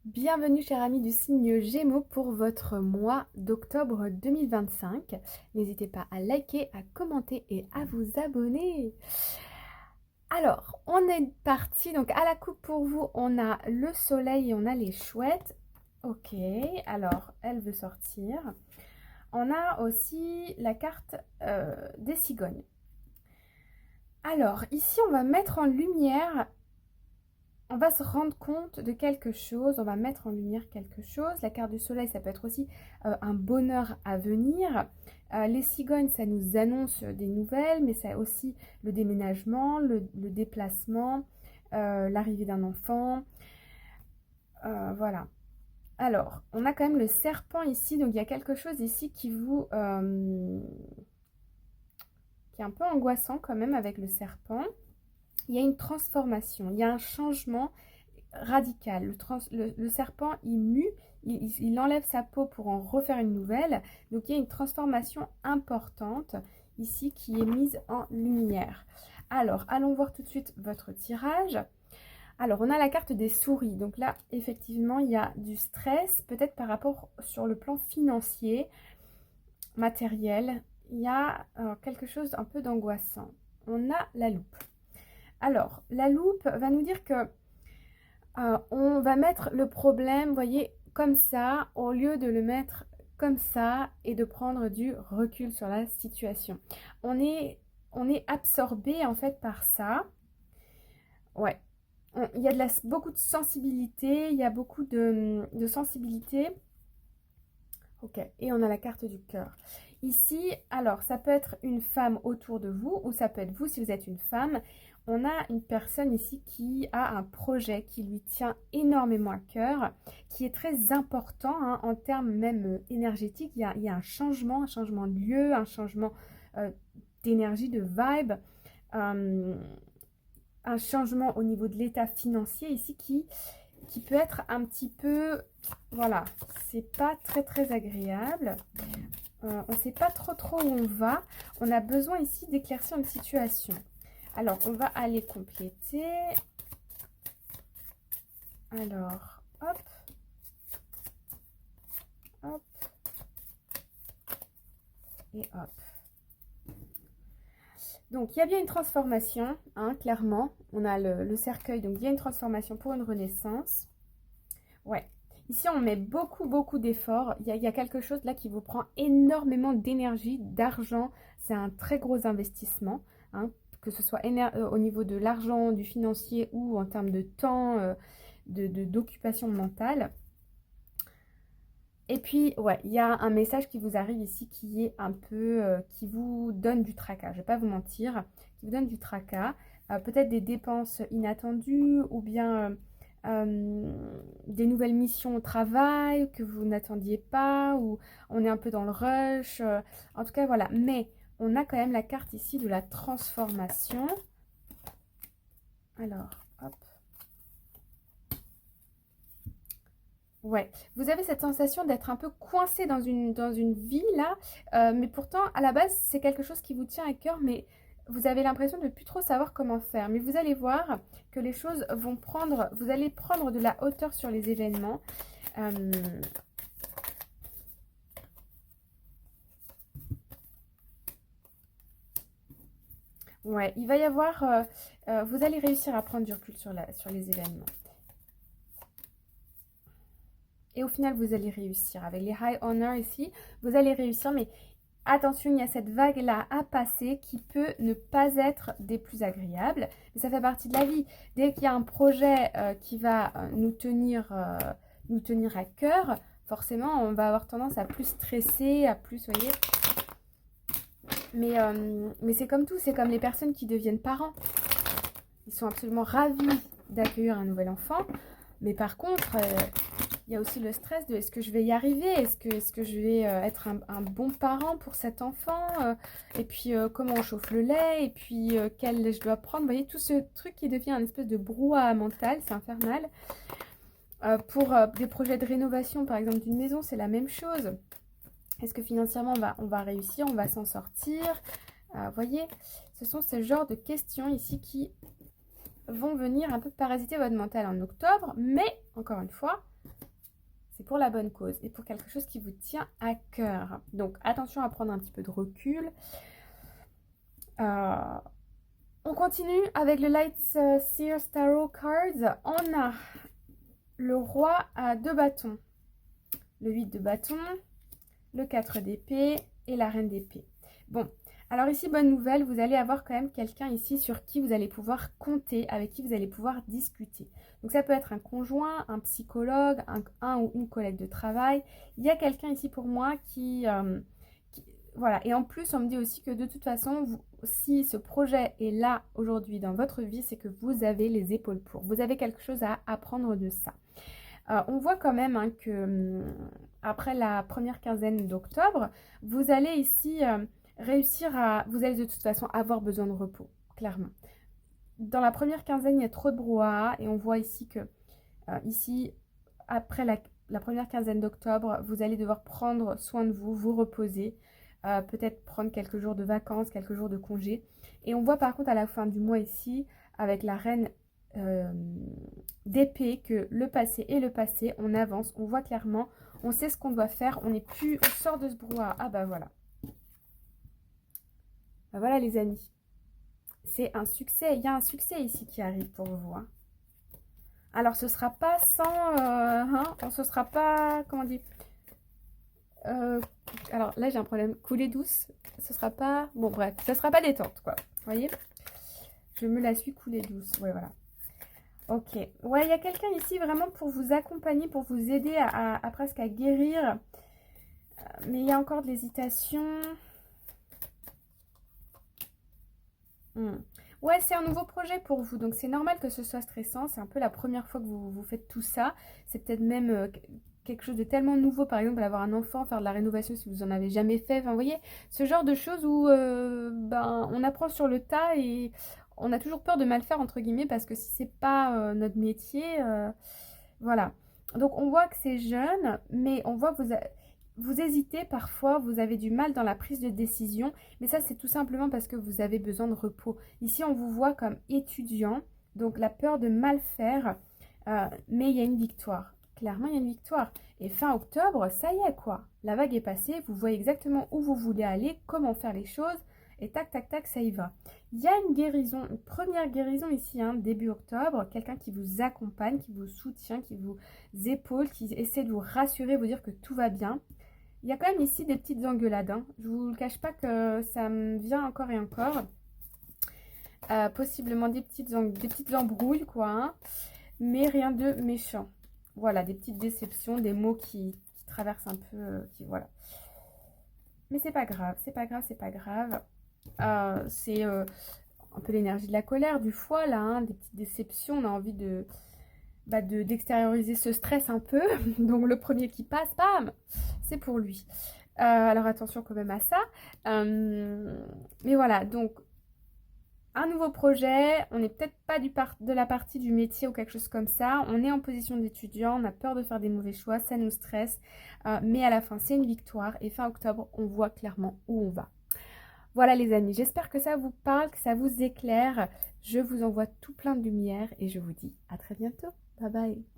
Bienvenue chers amis du signe Gémeaux pour votre mois d'octobre 2025. N'hésitez pas à liker, à commenter et à vous abonner. Alors, on est parti. Donc à la coupe pour vous, on a le soleil et on a les chouettes. Ok, alors elle veut sortir. On a aussi la carte des cigognes. Alors ici, on va mettre en lumière. On va se rendre compte de quelque chose, on va mettre en lumière quelque chose. La carte du soleil, ça peut être aussi un bonheur à venir. Les cigognes, ça nous annonce des nouvelles, mais c'est aussi le déménagement, le déplacement, l'arrivée d'un enfant. Voilà. Alors, on a quand même le serpent ici, donc il y a quelque chose ici qui vous... qui est un peu angoissant quand même avec le serpent. Il y a une transformation, il y a un changement radical. Le serpent, il mue, il enlève sa peau pour en refaire une nouvelle. Donc il y a une transformation importante ici qui est mise en lumière. Alors, allons voir tout de suite votre tirage. Alors, on a la carte des souris. Donc là, effectivement, il y a du stress, peut-être par rapport sur le plan financier, matériel. Il y a quelque chose un peu d'angoissant. On a la loupe. Alors, la loupe va nous dire que on va mettre le problème, vous voyez, comme ça, au lieu de le mettre comme ça et de prendre du recul sur la situation. On est absorbé en fait par ça. Ouais. Il y a beaucoup de sensibilité, il y a beaucoup de sensibilité. Ok, et on a la carte du cœur. Ici, alors, ça peut être une femme autour de vous ou ça peut être vous si vous êtes une femme. On a une personne ici qui a un projet qui lui tient énormément à cœur, qui est très important en termes même énergétiques. Il y a un changement de lieu, un changement d'énergie, de vibe, un changement au niveau de l'état financier ici qui peut être un petit peu, voilà, c'est pas très agréable. On ne sait pas trop où on va. On a besoin ici d'éclaircir une situation. Alors, on va aller compléter. Alors, hop, hop, et hop. Donc, il y a bien une transformation, clairement. On a le cercueil, donc il y a une transformation pour une renaissance. Ouais. Ici, on met beaucoup d'efforts. Il y a quelque chose là qui vous prend énormément d'énergie, d'argent. C'est un très gros investissement, que ce soit au niveau de l'argent, du financier ou en termes de temps, d'occupation mentale. Et puis, ouais, il y a un message qui vous arrive ici qui est un peu, qui vous donne du tracas. Je ne vais pas vous mentir, qui vous donne du tracas. Peut-être des dépenses inattendues ou bien des nouvelles missions au travail que vous n'attendiez pas ou on est un peu dans le rush. En tout cas, voilà. Mais on a quand même la carte ici de la transformation. Alors, hop. Ouais, vous avez cette sensation d'être un peu coincé dans une vie là, mais pourtant à la base c'est quelque chose qui vous tient à cœur, mais vous avez l'impression de ne plus trop savoir comment faire. Mais vous allez voir que les choses vont prendre, vous allez prendre de la hauteur sur les événements. Ouais, il va y avoir, vous allez réussir à prendre du recul sur les événements. Et au final, vous allez réussir. Avec les high honor ici, vous allez réussir, mais attention, il y a cette vague-là à passer qui peut ne pas être des plus agréables. Mais ça fait partie de la vie. Dès qu'il y a un projet qui va nous tenir à cœur, forcément, on va avoir tendance à plus stresser, à plus, vous voyez. Mais c'est comme tout, c'est comme les personnes qui deviennent parents. Ils sont absolument ravis d'accueillir un nouvel enfant. Mais par contre, il y a aussi le stress de est-ce que je vais y arriver? Est-ce que je vais être un bon parent pour cet enfant? Et puis comment on chauffe le lait? Et puis quel lait je dois prendre? Vous voyez, tout ce truc qui devient une espèce de brouhaha mental, c'est infernal. Pour des projets de rénovation, par exemple, d'une maison, c'est la même chose. Est-ce que financièrement, on va réussir? On va s'en sortir? Vous voyez, ce sont ce genre de questions ici qui vont venir un peu parasiter votre mental en octobre. Mais, encore une fois, C'est pour la bonne cause et pour quelque chose qui vous tient à cœur. Donc attention à prendre un petit peu de recul. On continue avec le Light Seer Tarot Cards. On a le roi à 2 bâtons, le 8 de bâtons, le 4 d'épée et la reine d'épée. Bon, alors ici, bonne nouvelle, vous allez avoir quand même quelqu'un ici sur qui vous allez pouvoir compter, avec qui vous allez pouvoir discuter. Donc ça peut être un conjoint, un psychologue, un ou une collègue de travail. Il y a quelqu'un ici pour moi voilà, et en plus, on me dit aussi que de toute façon, si ce projet est là aujourd'hui dans votre vie, c'est que vous avez les épaules pour. Vous avez quelque chose à apprendre de ça. On voit quand même hein, que après la première quinzaine d'octobre, vous allez ici réussir à... Vous allez de toute façon avoir besoin de repos, clairement. Dans la première quinzaine, il y a trop de brouhaha et on voit ici que, ici, après la première quinzaine d'octobre, vous allez devoir prendre soin de vous, vous reposer, peut-être prendre quelques jours de vacances, quelques jours de congé. Et on voit par contre à la fin du mois ici, avec la reine d'épée, que le passé est le passé, on avance, on voit clairement, on sait ce qu'on doit faire, on sort de ce brouhaha. Ah bah voilà. Bah voilà les amis. C'est un succès, il y a un succès ici qui arrive pour vous. Hein. Alors ce sera pas sans... ce sera pas... Comment on dit alors là j'ai un problème, couler douce, ce sera pas, bon bref, ce sera pas détente quoi, vous voyez, je me la suis coulée douce, ouais voilà, ok, ouais il y a quelqu'un ici vraiment pour vous accompagner, pour vous aider à presque à guérir, mais il y a encore de l'hésitation. Ouais, c'est un nouveau projet pour vous, donc c'est normal que ce soit stressant, c'est un peu la première fois que vous faites tout ça, c'est peut-être même quelque chose de tellement nouveau, par exemple avoir un enfant, faire de la rénovation si vous en avez jamais fait, enfin vous voyez, ce genre de choses où on apprend sur le tas et on a toujours peur de mal faire entre guillemets parce que si c'est pas notre métier, voilà. Donc on voit que c'est jeune, mais on voit que vous hésitez parfois, vous avez du mal dans la prise de décision, mais ça c'est tout simplement parce que vous avez besoin de repos. Ici on vous voit comme étudiant, donc la peur de mal faire, mais il y a une victoire. Clairement il y a une victoire. Et fin octobre, ça y est quoi. La vague est passée, vous voyez exactement où vous voulez aller, comment faire les choses, et tac tac tac ça y va. Il y a une guérison, une première guérison ici, hein, début octobre, quelqu'un qui vous accompagne, qui vous soutient, qui vous épaule, qui essaie de vous rassurer, vous dire que tout va bien. Il y a quand même ici des petites engueulades. Hein. Je ne vous le cache pas que ça me vient encore et encore. Possiblement des petites embrouilles, quoi. Hein. Mais rien de méchant. Voilà, des petites déceptions, des mots qui traversent un peu. Voilà. Mais c'est pas grave, c'est pas grave, c'est pas grave. C'est un peu l'énergie de la colère, du foie, là. Hein, des petites déceptions. On a envie d'extérioriser ce stress un peu. Donc le premier qui passe, bam, c'est pour lui. Alors attention quand même à ça. Mais voilà, donc un nouveau projet, on n'est peut-être pas de la partie du métier ou quelque chose comme ça. On est en position d'étudiant, on a peur de faire des mauvais choix, ça nous stresse. Mais à la fin, c'est une victoire. Et fin octobre, on voit clairement où on va. Voilà les amis, j'espère que ça vous parle, que ça vous éclaire. Je vous envoie tout plein de lumière et je vous dis à très bientôt. Bye bye.